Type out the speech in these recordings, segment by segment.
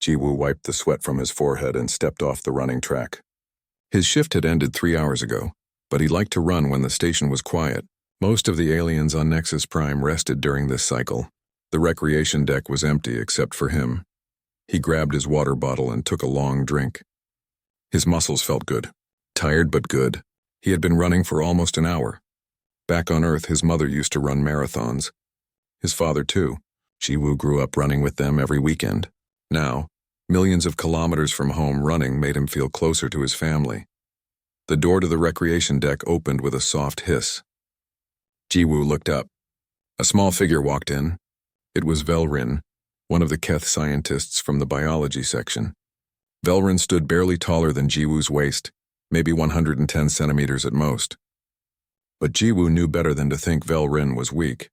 Jiwoo wiped the sweat from his forehead and stepped off the running track. His shift had ended 3 hours ago, but he liked to run when the station was quiet. Most of the aliens on Nexus Prime rested during this cycle. The recreation deck was empty except for him. He grabbed his water bottle and took a long drink. His muscles felt good. Tired but good. He had been running for almost an hour. Back on Earth, his mother used to run marathons. His father, too. Jiwoo grew up running with them every weekend. Now, millions of kilometers from home running made him feel closer to his family. The door to the recreation deck opened with a soft hiss. Jiwoo looked up. A small figure walked in. It was Velrin, one of the Keth scientists from the biology section. Velrin stood barely taller than Jiwoo's waist, maybe 110 centimeters at most. But Jiwoo knew better than to think Velrin was weak.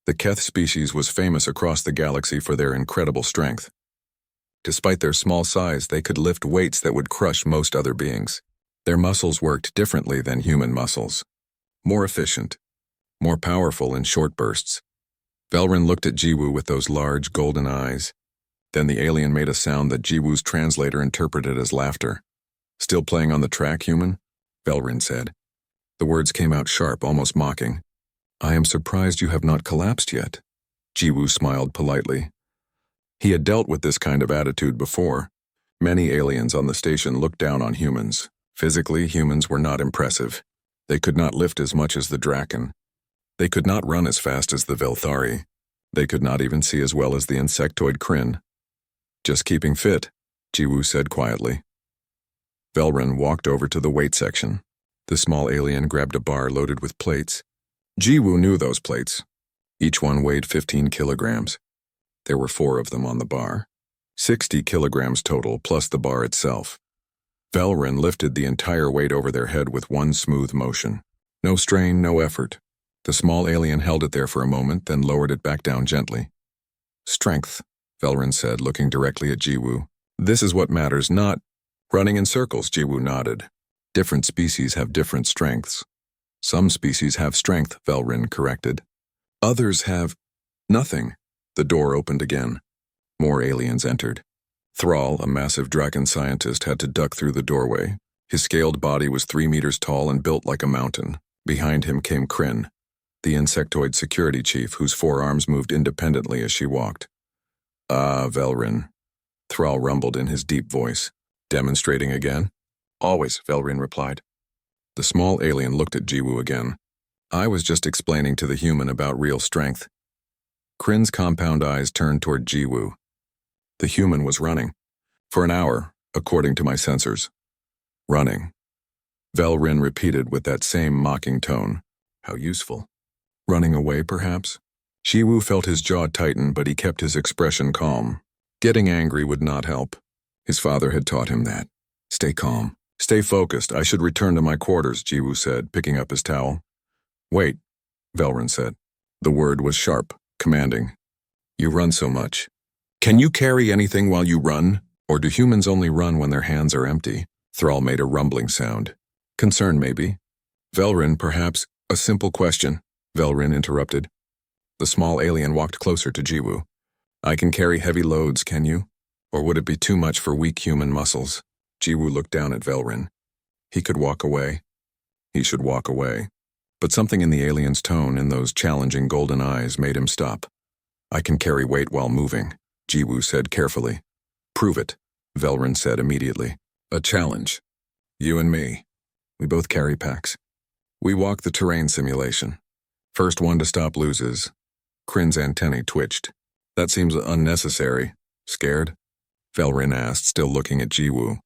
The Keth species was famous across the galaxy for their incredible strength. Despite their small size, they could lift weights that would crush most other beings. Their muscles worked differently than human muscles. More efficient, more powerful in short bursts. Velrin looked at Jiwoo with those large golden eyes. Then the alien made a sound that Jiwoo's translator interpreted as laughter. "Still playing on the track, human?" Velrin said. The words came out sharp, almost mocking. "I am surprised you have not collapsed yet." Jiwoo smiled politely. He had dealt with this kind of attitude before. Many aliens on the station looked down on humans. Physically, humans were not impressive. They could not lift as much as the Draken. They could not run as fast as the Velthari. They could not even see as well as the insectoid Kryn. "Just keeping fit," Jiwoo said quietly. Velrin walked over to the weight section. The small alien grabbed a bar loaded with plates. Jiwoo knew those plates. Each one weighed 15 kilograms. There were 4 of them on the bar. 60 kilograms total, plus the bar itself. Velrin lifted the entire weight over their head with one smooth motion. No strain, no effort. The small alien held it there for a moment, then lowered it back down gently. "Strength," Velrin said, looking directly at Jiwoo. "This is what matters, not running in circles," Jiwoo nodded. "Different species have different strengths." "Some species have strength," Velrin corrected. "Others have nothing." The door opened again. More aliens entered. Thrall, a massive dragon scientist, had to duck through the doorway. His scaled body was 3 meters tall and built like a mountain. Behind him came Kryn, the insectoid security chief whose 4 arms moved independently as she walked. "Ah, Velrin," Thrall rumbled in his deep voice. "Demonstrating again?" "Always," Velrin replied. The small alien looked at Jiwoo again. "I was just explaining to the human about real strength." Kryn's compound eyes turned toward Jiwoo. The human was running. "For an hour, according to my sensors." "Running," Velrin repeated with that same mocking tone. "How useful." "Running away, perhaps?" Jiwoo felt his jaw tighten, but he kept his expression calm. Getting angry would not help. His father had taught him that. "Stay calm. Stay focused. I should return to my quarters," Jiwoo said, picking up his towel. "Wait," Velrin said. The word was sharp, commanding. "You run so much. Can you carry anything while you run? Or do humans only run when their hands are empty?" Thrall made a rumbling sound. "Concern, maybe." "Velrin, perhaps a simple question," Velrin interrupted. The small alien walked closer to Jiwoo. "I can carry heavy loads, can you? Or would it be too much for weak human muscles?" Jiwoo looked down at Velrin. He could walk away. He should walk away. But something in the alien's tone, in those challenging golden eyes, made him stop. "I can carry weight while moving," Jiwoo said carefully. "Prove it," Velrin said immediately. "A challenge. You and me. We both carry packs. We walk the terrain simulation. First one to stop loses." Kryn's antennae twitched. "That seems unnecessary." "Scared?" Velrin asked, still looking at Jiwoo.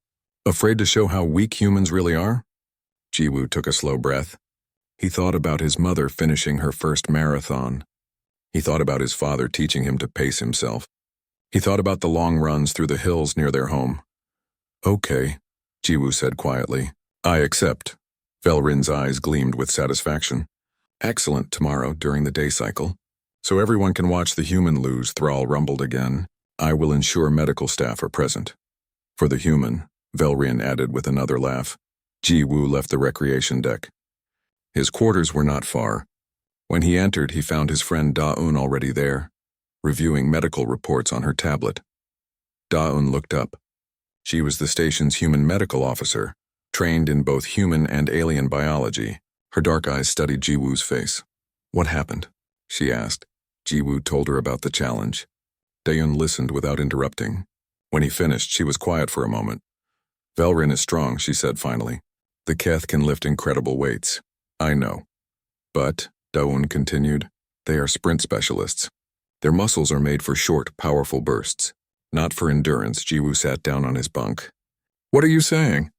"Afraid to show how weak humans really are?" Jiwoo took a slow breath. He thought about his mother finishing her first marathon. He thought about his father teaching him to pace himself. He thought about the long runs through the hills near their home. "Okay," Jiwoo said quietly. "I accept." Velrin's eyes gleamed with satisfaction. "Excellent tomorrow during the day cycle. So everyone can watch the human lose," Thrall rumbled again. "I will ensure medical staff are present." "For the human," Velrin added with another laugh. Jiwoo left the recreation deck. His quarters were not far. When he entered, he found his friend Da-Un already there, reviewing medical reports on her tablet. Da-un looked up. She was the station's human medical officer, trained in both human and alien biology. Her dark eyes studied Jiwoo's face. "What happened?" she asked. Jiwoo told her about the challenge. Da-un listened without interrupting. When he finished, she was quiet for a moment. "Velrin is strong," she said finally. "The Keth can lift incredible weights. I know. But," Da-un continued, "they are sprint specialists. Their muscles are made for short, powerful bursts. Not for endurance." Jiwoo sat down on his bunk. "What are you saying?"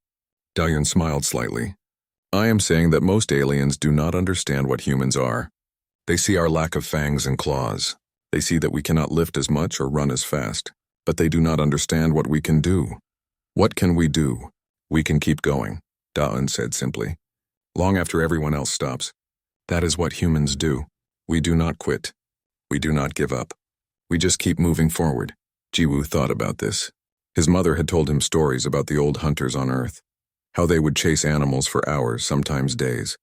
Da-un smiled slightly. "I am saying that most aliens do not understand what humans are. They see our lack of fangs and claws. They see that we cannot lift as much or run as fast. But they do not understand what we can do. What can we do? We can keep going," Da-un said simply. "Long after everyone else stops. That is what humans do. We do not quit. We do not give up. We just keep moving forward." Jiwoo thought about this. His mother had told him stories about the old hunters on Earth, how they would chase animals for hours, sometimes days.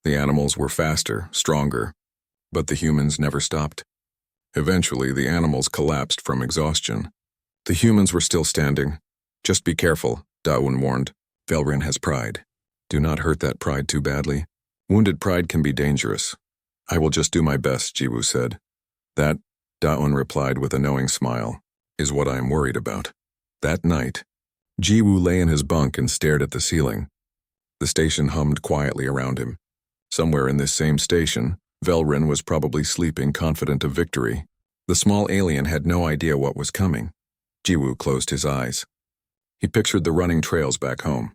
The animals were faster, stronger, but the humans never stopped. Eventually, the animals collapsed from exhaustion. The humans were still standing. "Just be careful," Da-un warned. "Velrin has pride. Do not hurt that pride too badly. Wounded pride can be dangerous." "I will just do my best," Jiwoo said. "That," Da-un replied with a knowing smile, "is what I am worried about." That night, Jiwoo lay in his bunk and stared at the ceiling. The station hummed quietly around him. Somewhere in this same station, Velrin was probably sleeping, confident of victory. The small alien had no idea what was coming. Jiwoo closed his eyes. He pictured the running trails back home.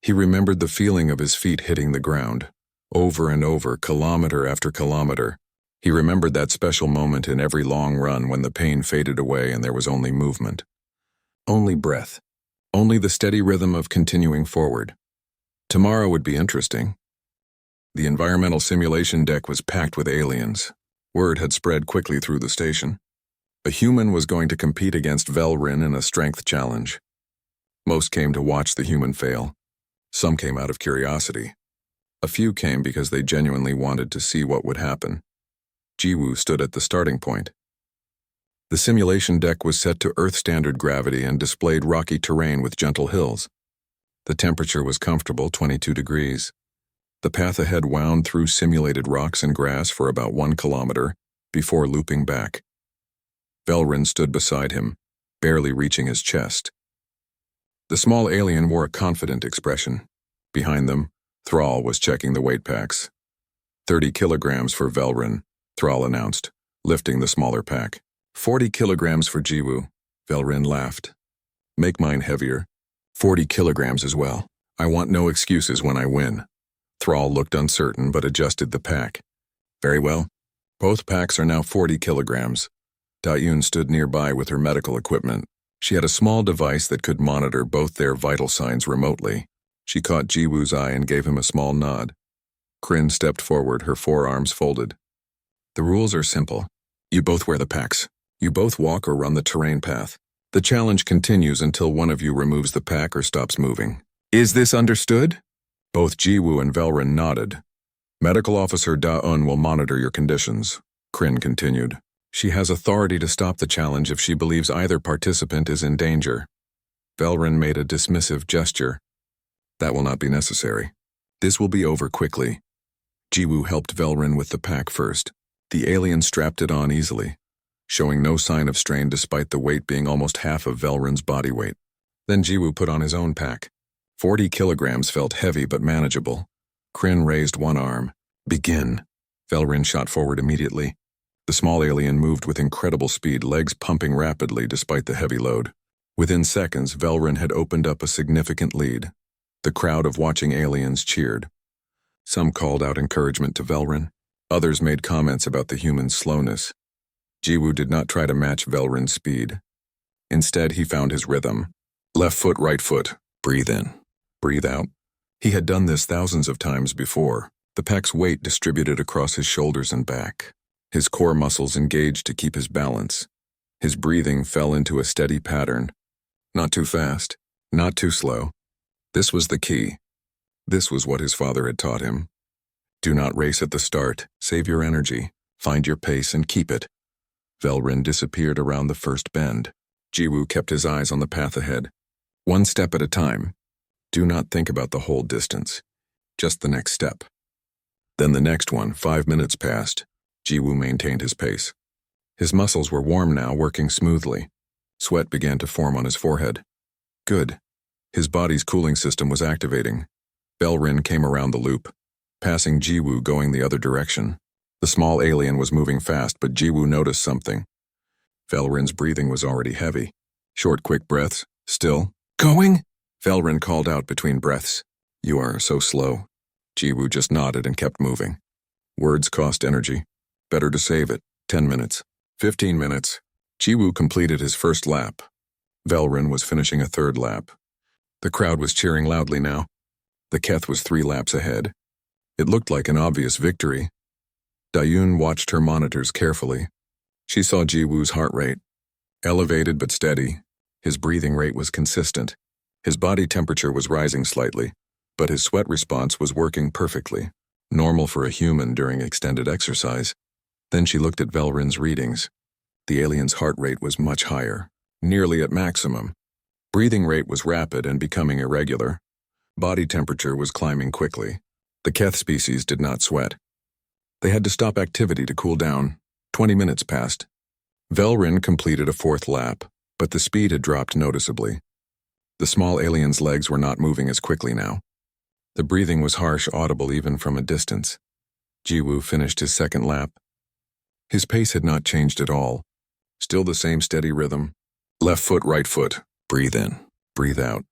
He remembered the feeling of his feet hitting the ground, over and over, kilometer after kilometer. He remembered that special moment in every long run when the pain faded away and there was only movement. Only breath. Only the steady rhythm of continuing forward. Tomorrow would be interesting. The environmental simulation deck was packed with aliens. Word had spread quickly through the station. A human was going to compete against Velrin in a strength challenge. Most came to watch the human fail. Some came out of curiosity. A few came because they genuinely wanted to see what would happen. Jiwoo stood at the starting point. The simulation deck was set to Earth-standard gravity and displayed rocky terrain with gentle hills. The temperature was comfortable, 22 degrees. The path ahead wound through simulated rocks and grass for about 1 kilometer before looping back. Velrin stood beside him, barely reaching his chest. The small alien wore a confident expression. Behind them, Thrall was checking the weight packs. 30 kilograms for Velrin, Thrall announced, lifting the smaller pack. 40 kilograms for Jiwoo, Velrin laughed. "Make mine heavier. 40 kilograms as well. I want no excuses when I win." Thrall looked uncertain but adjusted the pack. "Very well. Both packs are now 40 kilograms. Da-un stood nearby with her medical equipment. She had a small device that could monitor both their vital signs remotely. She caught Jiwoo's eye and gave him a small nod. Kryn stepped forward, her forearms folded. "The rules are simple. You both wear the packs. You both walk or run the terrain path. The challenge continues until one of you removes the pack or stops moving. Is this understood?" Both Jiwoo and Velrin nodded. "Medical Officer Da-un will monitor your conditions," Kryn continued. "She has authority to stop the challenge if she believes either participant is in danger." Velrin made a dismissive gesture. "That will not be necessary. This will be over quickly." Jiwoo helped Velrin with the pack first. The alien strapped it on easily, showing no sign of strain despite the weight being almost half of Velrin's body weight. Then Jiwoo put on his own pack. 40 kilograms felt heavy but manageable. Kryn raised one arm. "Begin." Velrin shot forward immediately. The small alien moved with incredible speed, legs pumping rapidly despite the heavy load. Within seconds, Velrin had opened up a significant lead. The crowd of watching aliens cheered. Some called out encouragement to Velrin. Others made comments about the human's slowness. Jiwoo did not try to match Velrin's speed. Instead, he found his rhythm. Left foot, right foot. Breathe in. Breathe out. He had done this thousands of times before. The pack's weight distributed across his shoulders and back. His core muscles engaged to keep his balance. His breathing fell into a steady pattern. Not too fast, not too slow. This was the key. This was what his father had taught him. Do not race at the start. Save your energy. Find your pace and keep it. Velrin disappeared around the first bend. Jiwoo kept his eyes on the path ahead. One step at a time. Do not think about the whole distance. Just the next step. Then the next one. 5 minutes passed. Jiwoo maintained his pace. His muscles were warm now, working smoothly. Sweat began to form on his forehead. Good. His body's cooling system was activating. Belrin came around the loop, passing Jiwoo going the other direction. The small alien was moving fast, but Jiwoo noticed something. Belrin's breathing was already heavy. Short, quick breaths. Still. Going? Belrin called out between breaths. You are so slow. Jiwoo just nodded and kept moving. Words cost energy. Better to save it. 10 minutes. 15 minutes. Jiwoo completed his first lap. Belrin was finishing a third lap. The crowd was cheering loudly now. The Keth was 3 laps ahead. It looked like an obvious victory. Dayun watched her monitors carefully. She saw Jiwoo's heart rate. Elevated but steady. His breathing rate was consistent. His body temperature was rising slightly, but his sweat response was working perfectly, normal for a human during extended exercise. Then she looked at Belrin's readings. The alien's heart rate was much higher, nearly at maximum. Breathing rate was rapid and becoming irregular. Body temperature was climbing quickly. The Keth species did not sweat. They had to stop activity to cool down. 20 minutes passed. Belrin completed a 4th lap, but the speed had dropped noticeably. The small alien's legs were not moving as quickly now. The breathing was harsh, audible even from a distance. Jiwoo finished his 2nd lap. His pace had not changed at all. Still the same steady rhythm. Left foot, right foot. Breathe in, breathe out.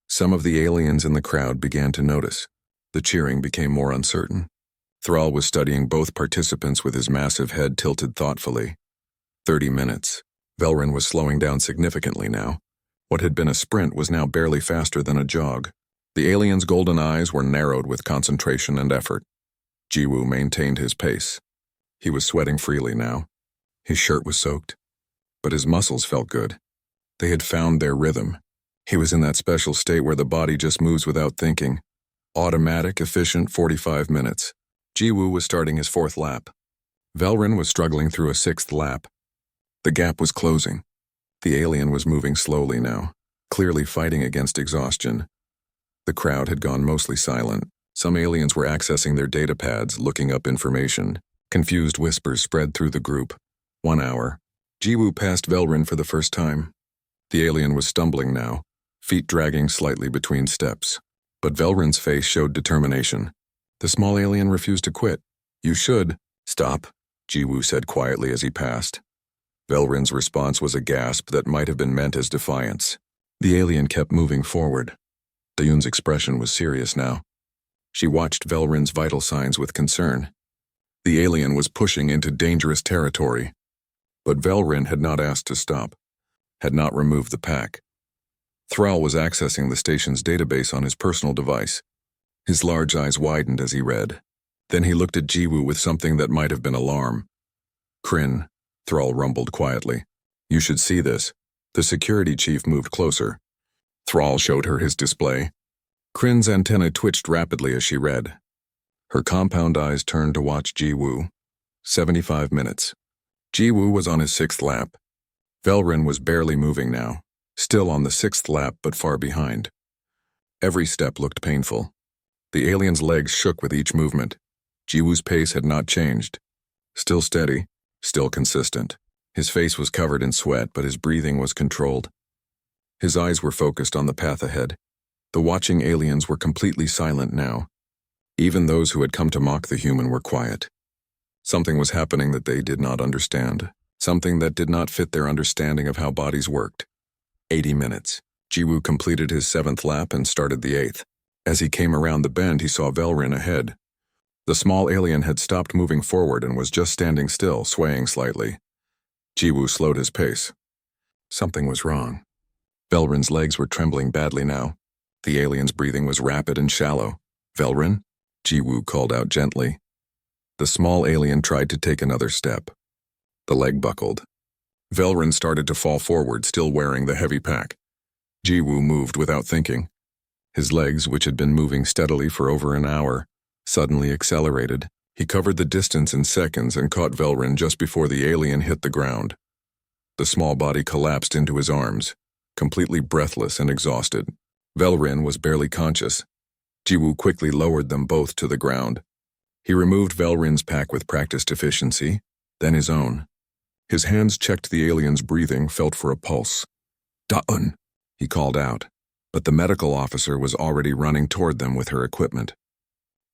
Some of the aliens in the crowd began to notice. The cheering became more uncertain. Thrall was studying both participants with his massive head tilted thoughtfully. 30 minutes. Belrin was slowing down significantly now. What had been a sprint was now barely faster than a jog. The alien's golden eyes were narrowed with concentration and effort. Jiwoo maintained his pace. He was sweating freely now. His shirt was soaked, but his muscles felt good. They had found their rhythm. He was in that special state where the body just moves without thinking. Automatic, efficient 45 minutes. Jiwoo was starting his 4th lap. Belrin was struggling through a 6th lap. The gap was closing. The alien was moving slowly now, clearly fighting against exhaustion. The crowd had gone mostly silent. Some aliens were accessing their data pads, looking up information. Confused whispers spread through the group. 1 hour. Jiwoo passed Belrin for the first time. The alien was stumbling now, feet dragging slightly between steps. But Belrin's face showed determination. The small alien refused to quit. You should. Stop, Jiwoo said quietly as he passed. Belrin's response was a gasp that might have been meant as defiance. The alien kept moving forward. Dayun's expression was serious now. She watched Belrin's vital signs with concern. The alien was pushing into dangerous territory. But Belrin had not asked to stop, had not removed the pack. Thrall was accessing the station's database on his personal device. His large eyes widened as he read. Then he looked at Jiwoo with something that might have been alarm. Kryn, Thrall rumbled quietly. You should see this. The security chief moved closer. Thrall showed her his display. Kryn's antenna twitched rapidly as she read. Her compound eyes turned to watch Jiwoo. 75 minutes. Jiwoo was on his 6th lap. Belrin was barely moving now, still on the 6th lap but far behind. Every step looked painful. The alien's legs shook with each movement. Jiwoo's pace had not changed. Still steady, still consistent. His face was covered in sweat, but his breathing was controlled. His eyes were focused on the path ahead. The watching aliens were completely silent now. Even those who had come to mock the human were quiet. Something was happening that they did not understand. Something that did not fit their understanding of how bodies worked. 80 minutes. Jiwoo completed his 7th lap and started the 8th. As he came around the bend, he saw Belrin ahead. The small alien had stopped moving forward and was just standing still, swaying slightly. Jiwoo slowed his pace. Something was wrong. Belrin's legs were trembling badly now. The alien's breathing was rapid and shallow. Belrin? Jiwoo called out gently. The small alien tried to take another step. The leg buckled. Belrin started to fall forward, still wearing the heavy pack. Jiwoo moved without thinking. His legs, which had been moving steadily for over an hour, suddenly accelerated. He covered the distance in seconds and caught Belrin just before the alien hit the ground. The small body collapsed into his arms, completely breathless and exhausted. Velrin was barely conscious. Jiwoo quickly lowered them both to the ground. He removed Velrin's pack with practiced efficiency, then his own. His hands checked the alien's breathing, felt for a pulse. "Da'un," he called out, but the medical officer was already running toward them with her equipment.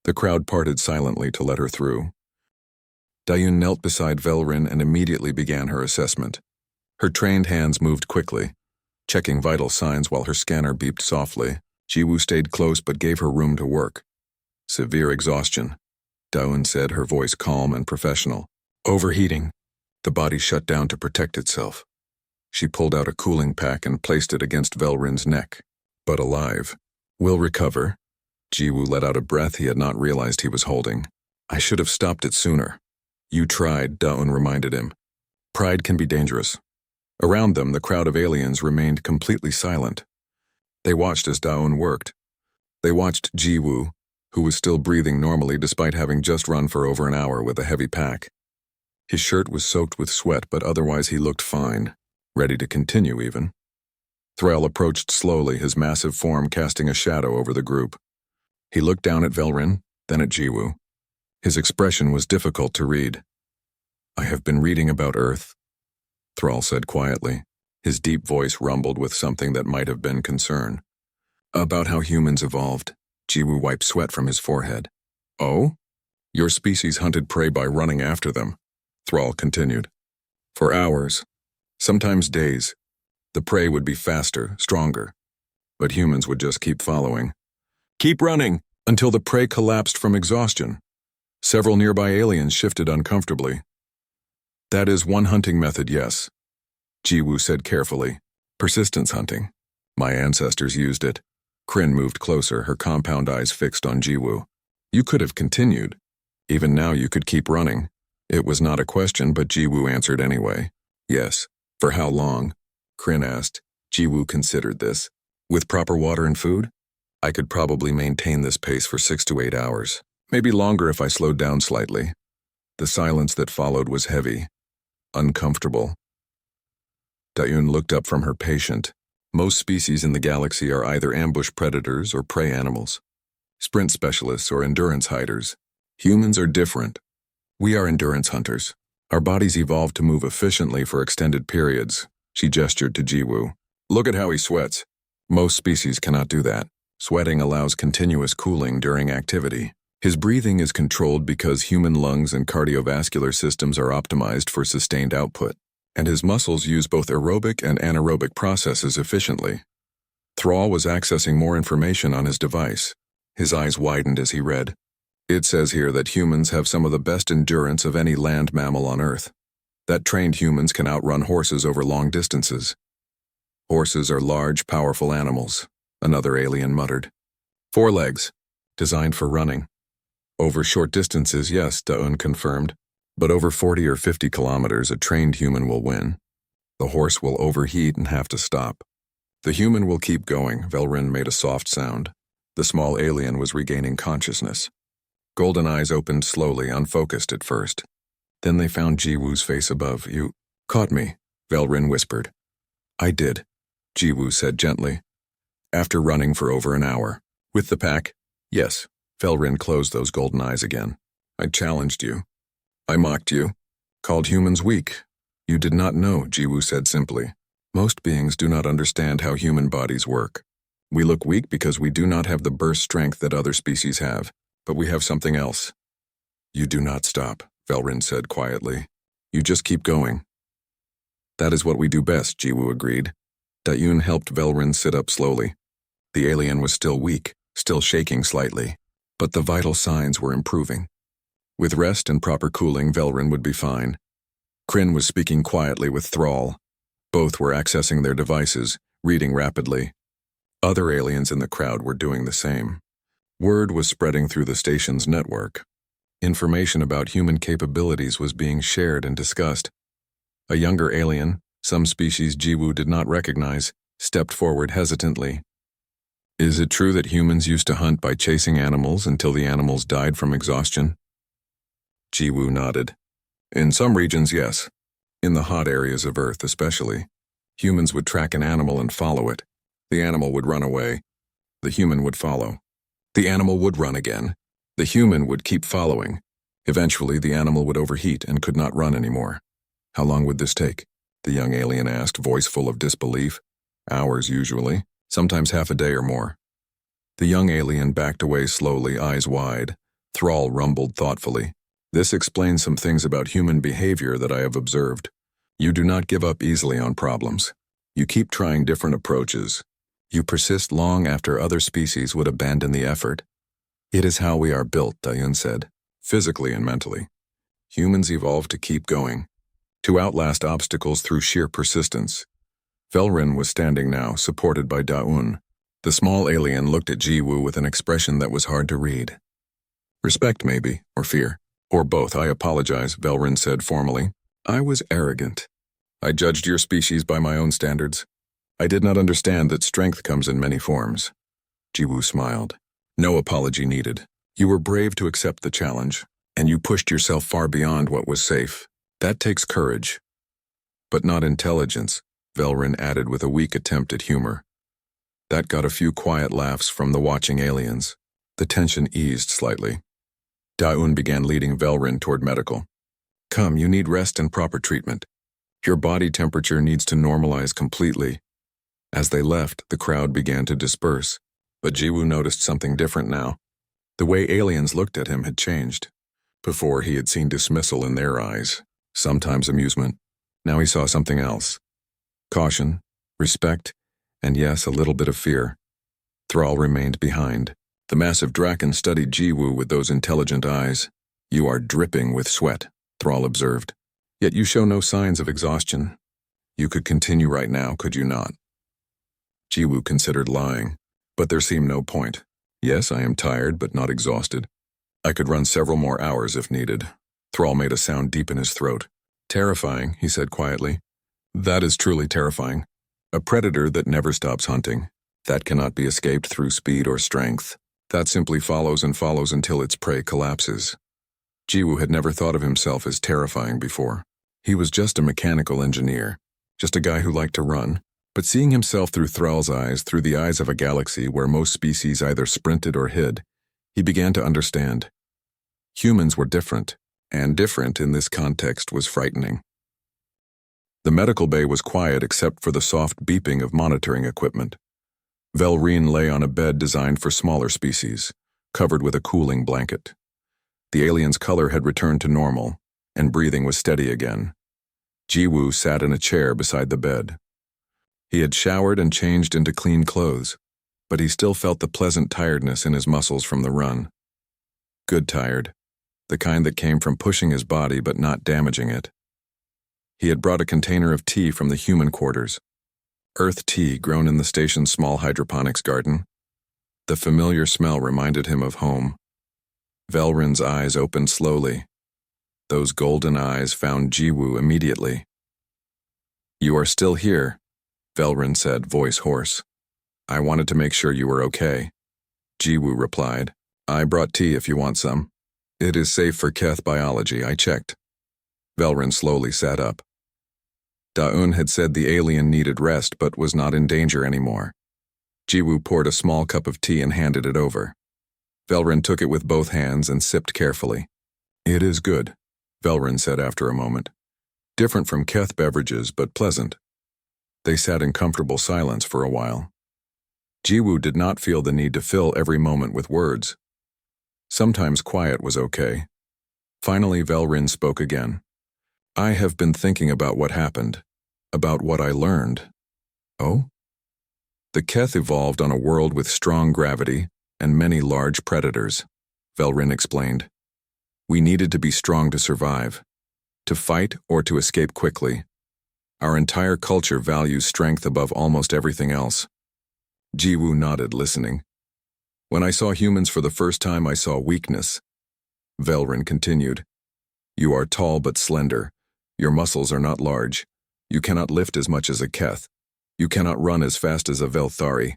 The crowd parted silently to let her through. Da'un knelt beside Velrin and immediately began her assessment. Her trained hands moved quickly, checking vital signs while her scanner beeped softly. Jiwoo stayed close but gave her room to work. "Severe exhaustion," Da'un said, her voice calm and professional. "Overheating." The body shut down to protect itself. She pulled out a cooling pack and placed it against Velrin's neck. "But alive. Will recover." Jiwoo let out a breath he had not realized he was holding. "I should have stopped it sooner." "You tried," Da'un reminded him. "Pride can be dangerous." Around them, the crowd of aliens remained completely silent. They watched as Da'un worked. They watched Jiwoo, who was still breathing normally despite having just run for over an hour with a heavy pack. His shirt was soaked with sweat, but otherwise he looked fine, ready to continue even. Thrall approached slowly, his massive form casting a shadow over the group. He looked down at Velrin, then at Jiwoo. His expression was difficult to read. "I have been reading about Earth," Thrall said quietly. His deep voice rumbled with something that might have been concern. "About how humans evolved." Jiwoo wiped sweat from his forehead. "Oh? Your species hunted prey by running after them," Thrall continued. "For hours, sometimes days. The prey would be faster, stronger, but humans would just keep following. Keep running until the prey collapsed from exhaustion. Several nearby aliens shifted uncomfortably. That is one hunting method, yes," Jiwoo said carefully. "Persistence hunting. My ancestors used it." Kryn moved closer, her compound eyes fixed on Jiwoo. "You could have continued. Even now you could keep running." It was not a question, but Jiwoo answered anyway. "Yes." "For how long?" Kryn asked. Jiwoo considered this. "With proper water and food? I could probably maintain this pace for 6 to 8 hours. Maybe longer if I slowed down slightly." The silence that followed was heavy, uncomfortable. Da'un looked up from her patient. Most species in the galaxy are either ambush predators or prey animals, sprint specialists or endurance hiders. Humans are different. We are endurance hunters. Our bodies evolved to move efficiently for extended periods. She gestured to Jiwoo. "Look at how he sweats." Most species cannot do that. Sweating allows continuous cooling during activity. His breathing is controlled because human lungs and cardiovascular systems are optimized for sustained output, and his muscles use both aerobic and anaerobic processes efficiently. Thrall was accessing more information on his device. His eyes widened as he read. "It says here that humans have some of the best endurance of any land mammal on Earth. That trained humans can outrun horses over long distances." "Horses are large, powerful animals," another alien muttered. "4 legs, designed for running." "Over short distances, yes," Da'un confirmed. "But over 40 or 50 kilometers, a trained human will win. The horse will overheat and have to stop. The human will keep going." Velrin made a soft sound. The small alien was regaining consciousness. Golden eyes opened slowly, unfocused at first. Then they found Jiwoo's face above. "You caught me," Velrin whispered. "I did," Jiwoo said gently. "After running for over an hour." "With the pack?" "Yes." Velrin closed those golden eyes again. "I challenged you. I mocked you. Called humans weak. You did not know," Jiwoo said simply. "Most beings do not understand how human bodies work. We look weak because we do not have the burst strength that other species have, but we have something else." "You do not stop," Velrin said quietly. "You just keep going." "That is what we do best," Jiwoo agreed. Da'un helped Velrin sit up slowly. The alien was still weak, still shaking slightly, but the vital signs were improving. With rest and proper cooling, Velrin would be fine. Kryn was speaking quietly with Thrall. Both were accessing their devices, reading rapidly. Other aliens in the crowd were doing the same. Word was spreading through the station's network. Information about human capabilities was being shared and discussed. A younger alien, some species Jiwoo did not recognize, stepped forward hesitantly. "Is it true that humans used to hunt by chasing animals until the animals died from exhaustion?" Jiwoo nodded. "In some regions, yes. In the hot areas of Earth especially, humans would track an animal and follow it. The animal would run away. The human would follow. The animal would run again. The human would keep following. Eventually, the animal would overheat and could not run anymore. How long would this take? The young alien asked, voice full of disbelief. Hours, usually, sometimes half a day or more. The young alien backed away slowly, eyes wide. Thrall rumbled thoughtfully. This explains some things about human behavior that I have observed. You do not give up easily on problems. You keep trying different approaches. You persist long after other species would abandon the effort. It is how we are built, Dayun said, physically and mentally. Humans evolved to keep going, to outlast obstacles through sheer persistence. Velrin was standing now, supported by Daun. The small alien looked at Jiwoo with an expression that was hard to read. Respect, maybe, or fear. Or both. I apologize, Velrin said formally. I was arrogant. I judged your species by my own standards. I did not understand that strength comes in many forms. Jiwoo smiled. No apology needed. You were brave to accept the challenge, and you pushed yourself far beyond what was safe. That takes courage. But not intelligence, Velrin added with a weak attempt at humor. That got a few quiet laughs from the watching aliens. The tension eased slightly. Daun began leading Velrin toward medical. Come, you need rest and proper treatment. Your body temperature needs to normalize completely. As they left, the crowd began to disperse, but Jiwoo noticed something different now. The way aliens looked at him had changed. Before, he had seen dismissal in their eyes, sometimes amusement. Now he saw something else. Caution, respect, and yes, a little bit of fear. Thrall remained behind. The massive Draken studied Jiwoo with those intelligent eyes. You are dripping with sweat, Thrall observed. Yet you show no signs of exhaustion. You could continue right now, could you not? Jiwoo considered lying, but there seemed no point. Yes, I am tired, but not exhausted. I could run several more hours if needed. Thrall made a sound deep in his throat. Terrifying, he said quietly. That is truly terrifying. A predator that never stops hunting. That cannot be escaped through speed or strength. That simply follows and follows until its prey collapses. Jiwoo had never thought of himself as terrifying before. He was just a mechanical engineer, just a guy who liked to run. But seeing himself through Thrall's eyes, through the eyes of a galaxy where most species either sprinted or hid, he began to understand. Humans were different, and different in this context was frightening. The medical bay was quiet except for the soft beeping of monitoring equipment. Velrin lay on a bed designed for smaller species, covered with a cooling blanket. The alien's color had returned to normal, and breathing was steady again. Jiwoo sat in a chair beside the bed. He had showered and changed into clean clothes, but he still felt the pleasant tiredness in his muscles from the run. Good tired, the kind that came from pushing his body but not damaging it. He had brought a container of tea from the human quarters. Earth tea grown in the station's small hydroponics garden. The familiar smell reminded him of home. Velrin's eyes opened slowly. Those golden eyes found Jiwoo immediately. You are still here, Velrin said, voice hoarse. I wanted to make sure you were okay. Jiwoo replied. I brought tea if you want some. It is safe for Keth biology, I checked. Velrin slowly sat up. Daun had said the alien needed rest but was not in danger anymore. Jiwoo poured a small cup of tea and handed it over. Velrin took it with both hands and sipped carefully. It is good, Velrin said after a moment. Different from Keth beverages, but pleasant. They sat in comfortable silence for a while. Jiwoo did not feel the need to fill every moment with words. Sometimes quiet was okay. Finally, Velrin spoke again. I have been thinking about what happened, about what I learned. Oh? The Keth evolved on a world with strong gravity and many large predators, Velrin explained. We needed to be strong to survive, to fight or to escape quickly. Our entire culture values strength above almost everything else. Jiwoo nodded, listening. When I saw humans for the first time, I saw weakness. Velrin continued. You are tall but slender. Your muscles are not large. You cannot lift as much as a Keth. You cannot run as fast as a Velthari.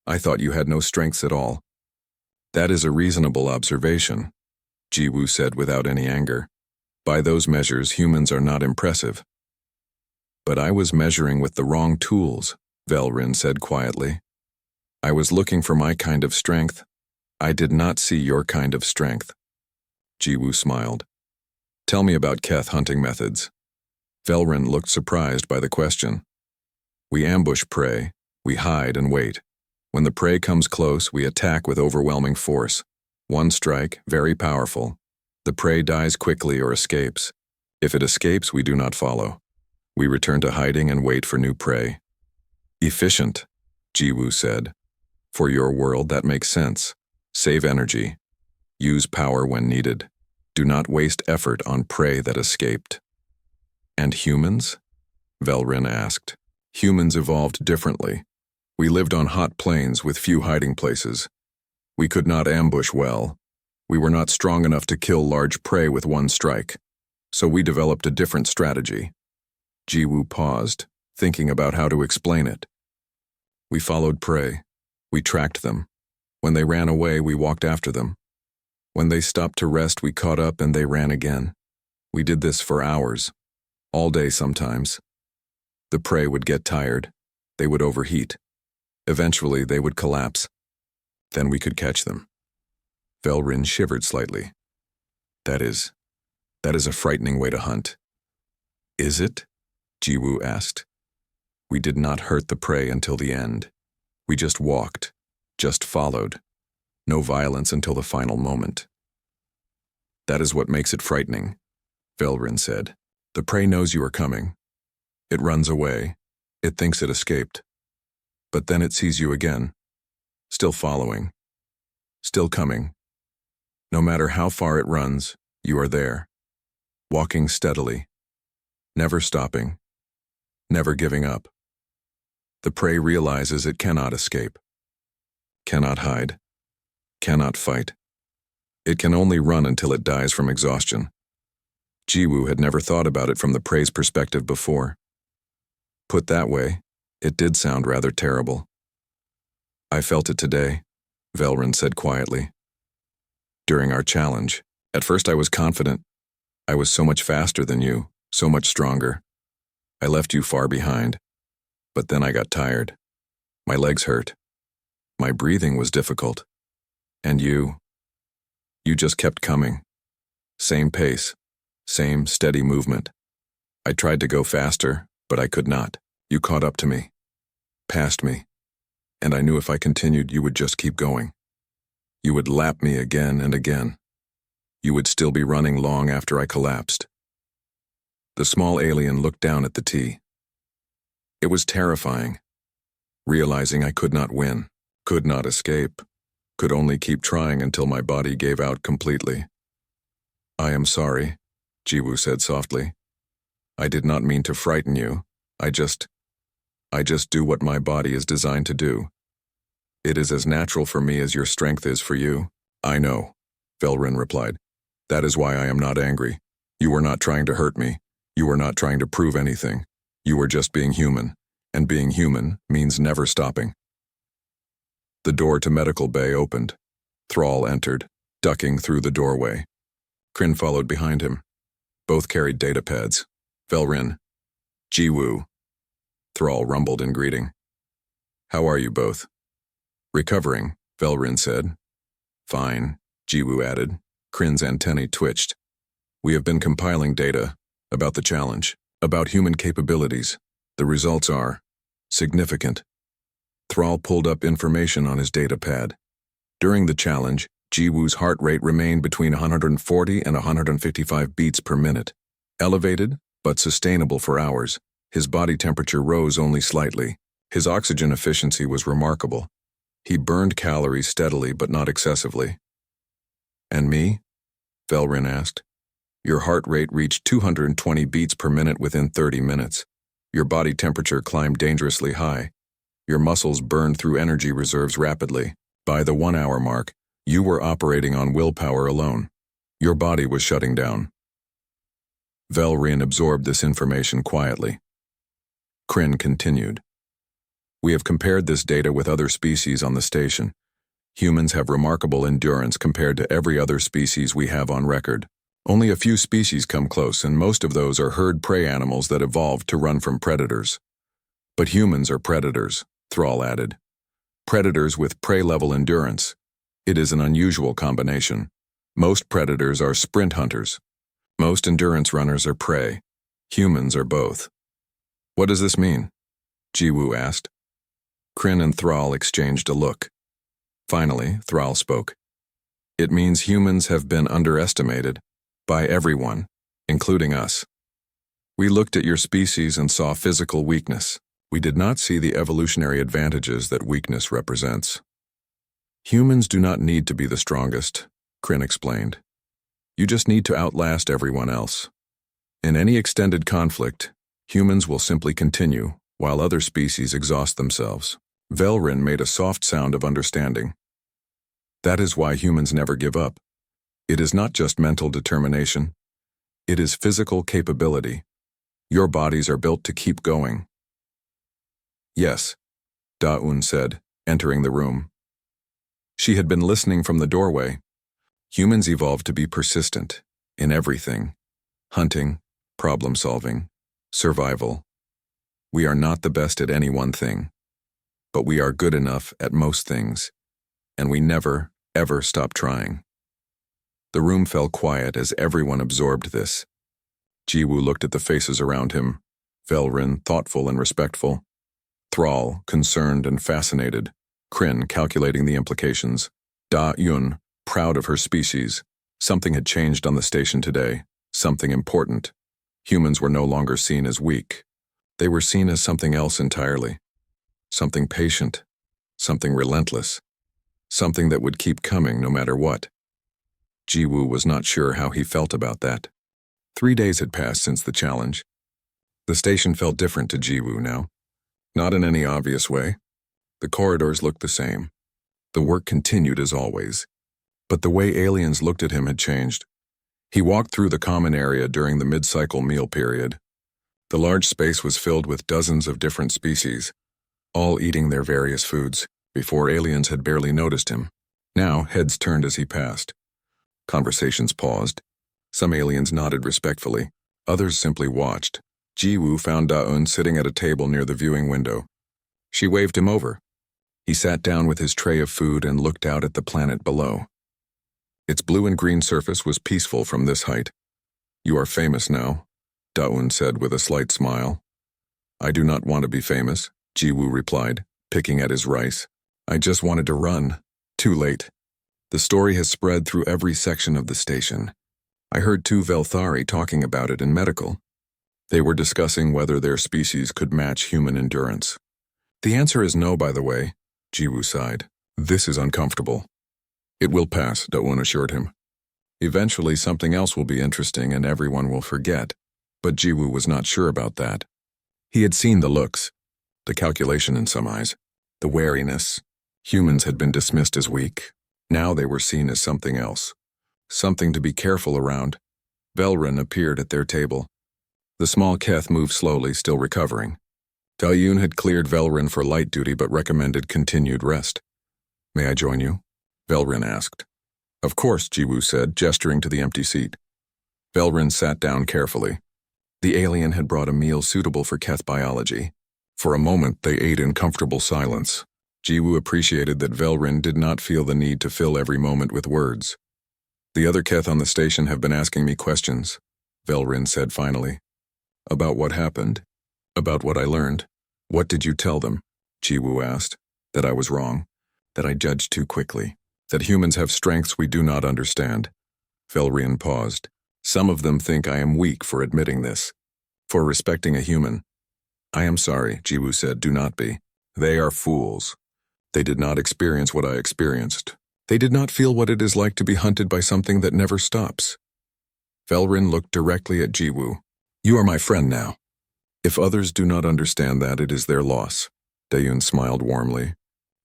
I thought you had no strengths at all. That is a reasonable observation, Jiwoo said without any anger. By those measures, humans are not impressive. But I was measuring with the wrong tools, Velrin said quietly. I was looking for my kind of strength. I did not see your kind of strength. Jiwoo smiled. Tell me about Keth hunting methods. Velrin looked surprised by the question. We ambush prey. We hide and wait. When the prey comes close, we attack with overwhelming force. One strike, very powerful. The prey dies quickly or escapes. If it escapes, we do not follow. We return to hiding and wait for new prey. Efficient, Jiwoo said. For your world, that makes sense. Save energy. Use power when needed. Do not waste effort on prey that escaped. And humans? Velrin asked. Humans evolved differently. We lived on hot plains with few hiding places. We could not ambush well. We were not strong enough to kill large prey with one strike. So we developed a different strategy. Jiwoo paused, thinking about how to explain it. We followed prey. We tracked them. When they ran away, we walked after them. When they stopped to rest, we caught up and they ran again. We did this for hours, all day sometimes. The prey would get tired. They would overheat. Eventually, they would collapse. Then we could catch them. Velrin shivered slightly. That is a frightening way to hunt. Is it? Jiwoo asked. We did not hurt the prey until the end. We just walked, just followed. No violence until the final moment. That is what makes it frightening, Velrin said. The prey knows you are coming. It runs away. It thinks it escaped. But then it sees you again. Still following. Still coming. No matter how far it runs, you are there. Walking steadily. Never stopping. Never giving up. The prey realizes it cannot escape. Cannot hide. Cannot fight. It can only run until it dies from exhaustion. Jiwoo had never thought about it from the prey's perspective before. Put that way, it did sound rather terrible. I felt it today, Velrin said quietly. During our challenge, at first I was confident. I was so much faster than you, so much stronger. I left you far behind. But then I got tired. My legs hurt. My breathing was difficult. And you just kept coming. Same pace, same steady movement. I tried to go faster, but I could not. You caught up to me, passed me, and I knew if I continued, you would just keep going. You would lap me again and again. You would still be running long after I collapsed. The small alien looked down at the tea. It was terrifying, realizing I could not win, could not escape, could only keep trying until my body gave out completely. I am sorry, Jiwoo said softly. I did not mean to frighten you. I just do what my body is designed to do. It is as natural for me as your strength is for you. I know, Velrin replied. That is why I am not angry. You were not trying to hurt me. You were not trying to prove anything. You were just being human, and being human means never stopping. The door to medical bay opened. Thrall entered, ducking through the doorway. Kryn followed behind him. Both carried data pads. Velrin. Jiwoo. Thrall rumbled in greeting. How are you both? Recovering, Velrin said. Fine, Jiwoo added. Kryn's antennae twitched. We have been compiling data about the challenge, about human capabilities. The results are significant. Thrall pulled up information on his data pad. During the challenge, Jiwoo's heart rate remained between 140 and 155 beats per minute. Elevated, but sustainable for hours. His body temperature rose only slightly. His oxygen efficiency was remarkable. He burned calories steadily but not excessively. And me? Velrin asked. Your heart rate reached 220 beats per minute within 30 minutes. Your body temperature climbed dangerously high. Your muscles burned through energy reserves rapidly. By the 1 hour mark, you were operating on willpower alone. Your body was shutting down. Velrin absorbed this information quietly. Kryn continued. We have compared this data with other species on the station. Humans have remarkable endurance compared to every other species we have on record. Only a few species come close, and most of those are herd prey animals that evolved to run from predators. But humans are predators, Thrall added. Predators with prey-level endurance. It is an unusual combination. Most predators are sprint hunters. Most endurance runners are prey. Humans are both. What does this mean? Jiwoo asked. Kryn and Thrall exchanged a look. Finally, Thrall spoke. It means humans have been underestimated by everyone, including us. We looked at your species and saw physical weakness. We did not see the evolutionary advantages that weakness represents. Humans do not need to be the strongest, Kryn explained. You just need to outlast everyone else. In any extended conflict, humans will simply continue, while other species exhaust themselves. Velrin made a soft sound of understanding. That is why humans never give up. It is not just mental determination. It is physical capability. Your bodies are built to keep going. Yes, Da-un said, entering the room. She had been listening from the doorway. Humans evolved to be persistent in everything. Hunting, problem-solving, survival. We are not the best at any one thing, but we are good enough at most things, and we never, ever stop trying. The room fell quiet as everyone absorbed this. Jiwoo looked at the faces around him, Velrin thoughtful and respectful, Thrall concerned and fascinated, Kryn calculating the implications, Da-un proud of her species. Something had changed on the station today, something important. Humans were no longer seen as weak. They were seen as something else entirely. Something patient, something relentless, something that would keep coming no matter what. Jiwoo was not sure how he felt about that. 3 days had passed since the challenge. The station felt different to Jiwoo now. Not in any obvious way. The corridors looked the same. The work continued as always. But the way aliens looked at him had changed. He walked through the common area during the mid-cycle meal period. The large space was filled with dozens of different species, all eating their various foods. Before, aliens had barely noticed him. Now, heads turned as he passed. Conversations paused. Some aliens nodded respectfully. Others simply watched. Jiwoo found Da-un sitting at a table near the viewing window. She waved him over. He sat down with his tray of food and looked out at the planet below. Its blue and green surface was peaceful from this height. You are famous now, Da-un said with a slight smile. I do not want to be famous, Jiwoo replied, picking at his rice. I just wanted to run. Too late. The story has spread through every section of the station. I heard 2 Velthari talking about it in medical. They were discussing whether their species could match human endurance. The answer is no, by the way, Jiwoo sighed. This is uncomfortable. It will pass, Da-un assured him. Eventually something else will be interesting and everyone will forget. But Jiwoo was not sure about that. He had seen the looks, the calculation in some eyes, the wariness. Humans had been dismissed as weak. Now they were seen as something else. Something to be careful around. Velrin appeared at their table. The small Keth moved slowly, still recovering. Da-un had cleared Velrin for light duty but recommended continued rest. May I join you? Velrin asked. Of course, Jiwoo said, gesturing to the empty seat. Velrin sat down carefully. The alien had brought a meal suitable for Keth biology. For a moment, they ate in comfortable silence. Jiwoo appreciated that Velrin did not feel the need to fill every moment with words. The other Keth on the station have been asking me questions, Velrin said finally. About what happened? About what I learned? What did you tell them? Jiwoo asked. That I was wrong. That I judged too quickly. That humans have strengths we do not understand. Velrin paused. Some of them think I am weak for admitting this. For respecting a human. I am sorry, Jiwoo said, do not be. They are fools. They did not experience what I experienced. They did not feel what it is like to be hunted by something that never stops. Velrin looked directly at Jiwoo. You are my friend now. If others do not understand that, it is their loss. Da-un smiled warmly.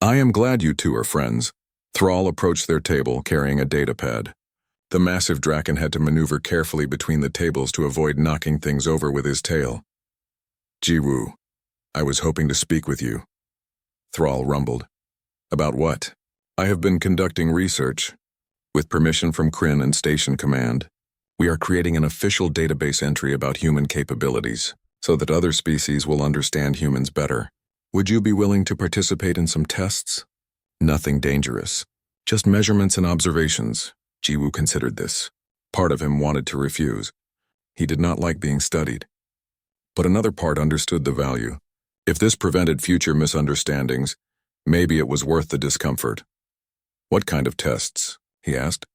I am glad you two are friends. Thrall approached their table, carrying a datapad. The massive Draken had to maneuver carefully between the tables to avoid knocking things over with his tail. Jiwoo, I was hoping to speak with you. Thrall rumbled. About what? I have been conducting research. With permission from Kryn and Station Command. We are creating an official database entry about human capabilities, so that other species will understand humans better. Would you be willing to participate in some tests? Nothing dangerous. Just measurements and observations. Jiwoo considered this. Part of him wanted to refuse. He did not like being studied. But another part understood the value. If this prevented future misunderstandings, maybe it was worth the discomfort. What kind of tests? He asked.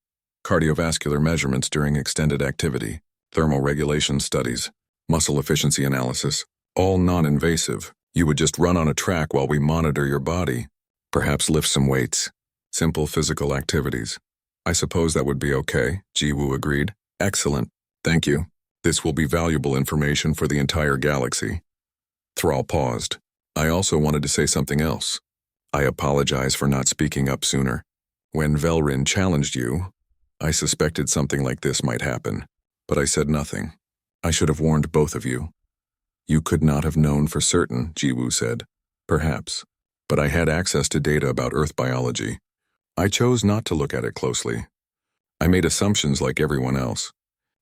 Cardiovascular measurements during extended activity, thermal regulation studies, muscle efficiency analysis, all non-invasive. You would just run on a track while we monitor your body. Perhaps lift some weights. Simple physical activities. I suppose that would be okay, Jiwoo agreed. Excellent. Thank you. This will be valuable information for the entire galaxy. Thrall paused. I also wanted to say something else. I apologize for not speaking up sooner. When Velrin challenged you, I suspected something like this might happen, but I said nothing. I should have warned both of you. You could not have known for certain, Jiwoo said. Perhaps. But I had access to data about Earth biology. I chose not to look at it closely. I made assumptions like everyone else.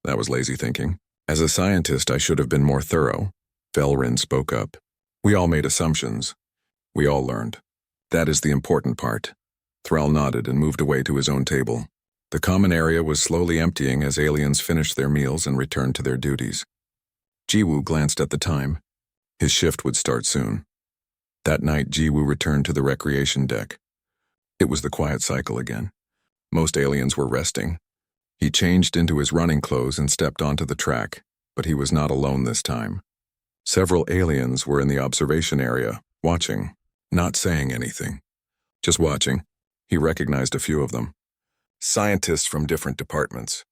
That was lazy thinking. As a scientist, I should have been more thorough. Velrin spoke up. We all made assumptions. We all learned. That is the important part. Thrall nodded and moved away to his own table. The common area was slowly emptying as aliens finished their meals and returned to their duties. Jiwoo glanced at the time. His shift would start soon. That night, Jiwoo returned to the recreation deck. It was the quiet cycle again. Most aliens were resting. He changed into his running clothes and stepped onto the track, but he was not alone this time. Several aliens were in the observation area, watching, not saying anything. Just watching. He recognized a few of them. Scientists from different departments.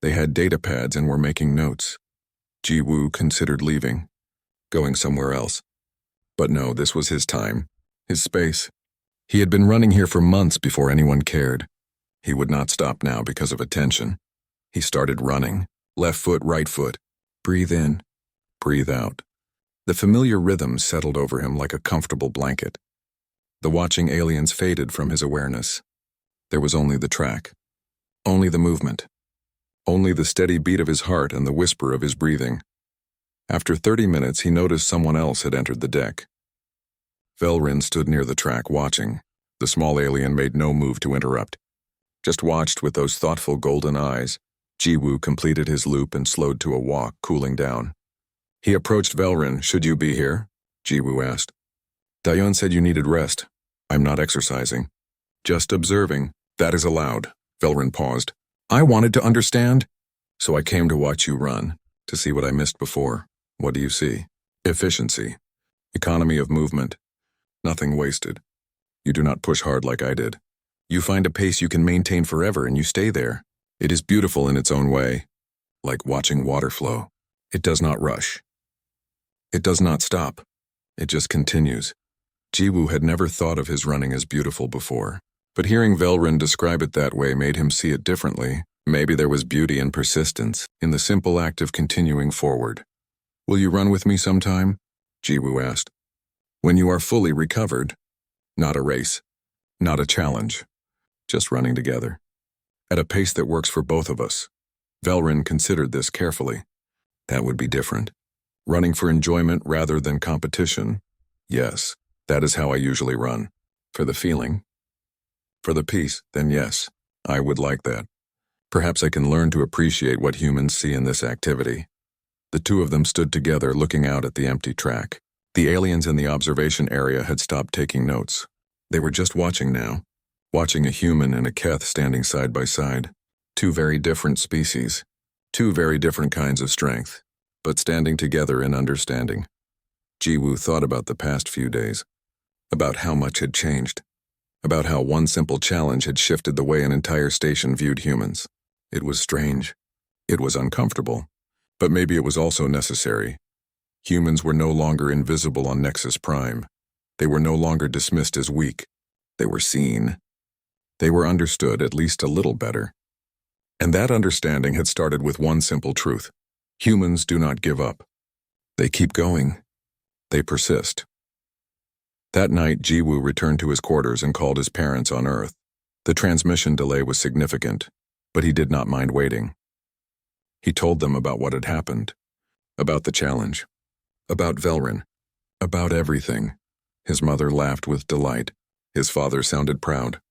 They had data pads and were making notes. Jiwoo considered leaving, going somewhere else. But no, this was his time, his space. He had been running here for months before anyone cared. He would not stop now because of attention. He started running, left foot, right foot. Breathe in, breathe out. The familiar rhythm settled over him like a comfortable blanket. The watching aliens faded from his awareness. There was only the track, only the movement, only the steady beat of his heart and the whisper of his breathing. After 30 minutes, he noticed someone else had entered the deck. Velrin stood near the track watching. The small alien made no move to interrupt. Just watched with those thoughtful golden eyes. Jiwoo completed his loop and slowed to a walk, cooling down. He approached Velrin. Should you be here? Jiwoo asked. Dayon said you needed rest. I'm not exercising. Just observing. That is allowed. Velrin paused. I wanted to understand. So I came to watch you run, to see what I missed before. What do you see? Efficiency. Economy of movement. Nothing wasted. You do not push hard like I did. You find a pace you can maintain forever and you stay there. It is beautiful in its own way. Like watching water flow. It does not rush. It does not stop. It just continues. Jiwoo had never thought of his running as beautiful before, but hearing Velrin describe it that way made him see it differently. Maybe there was beauty and persistence in the simple act of continuing forward. Will you run with me sometime? Jiwoo asked. When you are fully recovered. Not a race. Not a challenge. Just running together. At a pace that works for both of us. Velrin considered this carefully. That would be different. Running for enjoyment rather than competition. Yes, that is how I usually run. For the feeling. For the peace, then yes, I would like that. Perhaps I can learn to appreciate what humans see in this activity. The two of them stood together looking out at the empty track. The aliens in the observation area had stopped taking notes. They were just watching now. Watching a human and a Keth standing side by side. Two very different species. Two very different kinds of strength. But standing together in understanding. Jiwoo thought about the past few days. About how much had changed. About how one simple challenge had shifted the way an entire station viewed humans. It was strange. It was uncomfortable. But maybe it was also necessary. Humans were no longer invisible on Nexus Prime. They were no longer dismissed as weak. They were seen. They were understood at least a little better. And that understanding had started with one simple truth. Humans do not give up. They keep going. They persist. That night, Jiwoo returned to his quarters and called his parents on Earth. The transmission delay was significant, but he did not mind waiting. He told them about what had happened, about the challenge, about Velrin, about everything. His mother laughed with delight. His father sounded proud.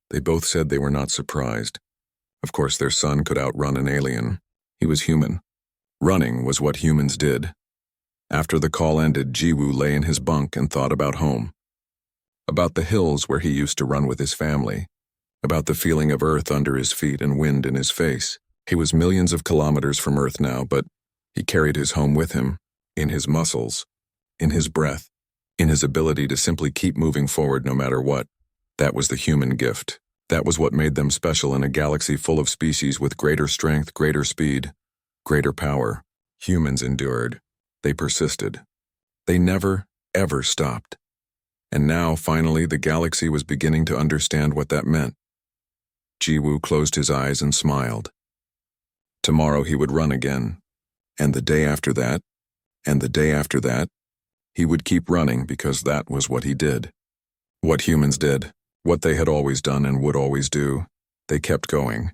They both said they were not surprised. Of course, their son could outrun an alien. He was human. Running was what humans did. After the call ended, Jiwoo lay in his bunk and thought about home. About the hills where he used to run with his family. About the feeling of earth under his feet and wind in his face. He was millions of kilometers from Earth now, but he carried his home with him, in his muscles, in his breath, in his ability to simply keep moving forward no matter what. That was the human gift. That was what made them special in a galaxy full of species with greater strength, greater speed, greater power. Humans endured. They persisted. They never, ever stopped. And now, finally, the galaxy was beginning to understand what that meant. Jiwoo closed his eyes and smiled. Tomorrow he would run again, and the day after that, and the day after that, he would keep running because that was what he did. What humans did, what they had always done and would always do. They kept going.